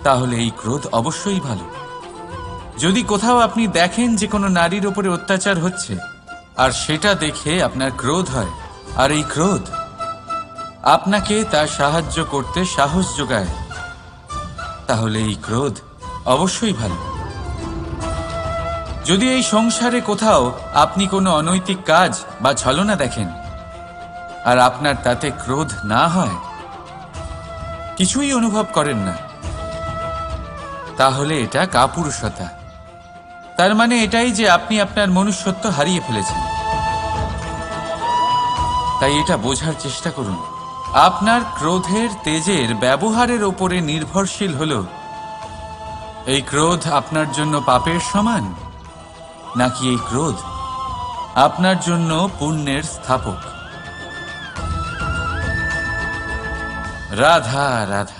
তাহলে এই ক্রোধ অবশ্যই ভালো। যদি কোথাও আপনি দেখেন যে কোনো নারীর উপরে অত্যাচার হচ্ছে আর সেটা দেখে আপনার ক্রোধ হয়, আর এই ক্রোধ আপনাকে তার সাহায্য করতে সাহস যোগায়, তাহলে এই ক্রোধ অবশ্যই ভালো। যদি এই সংসারে কোথাও আপনি কোনো অনৈতিক কাজ বা ছলনা দেখেন আর আপনার তাতে ক্রোধ না হয়, কিছুই অনুভব করেন না, তাহলে এটা কাপুরুষতা। তার মানে এটাই যে আপনি আপনার মনুষ্যত্ব হারিয়ে ফেলেছেন। তাই এটা বোঝার চেষ্টা করুন, আপনার ক্রোধের তেজের ব্যবহারের ওপরে নির্ভরশীল হলো এই ক্রোধ আপনার জন্য পাপের সমান, নাকি এই ক্রোধ আপনার জন্য পুণ্যের স্থাপক। রাধা রাধা।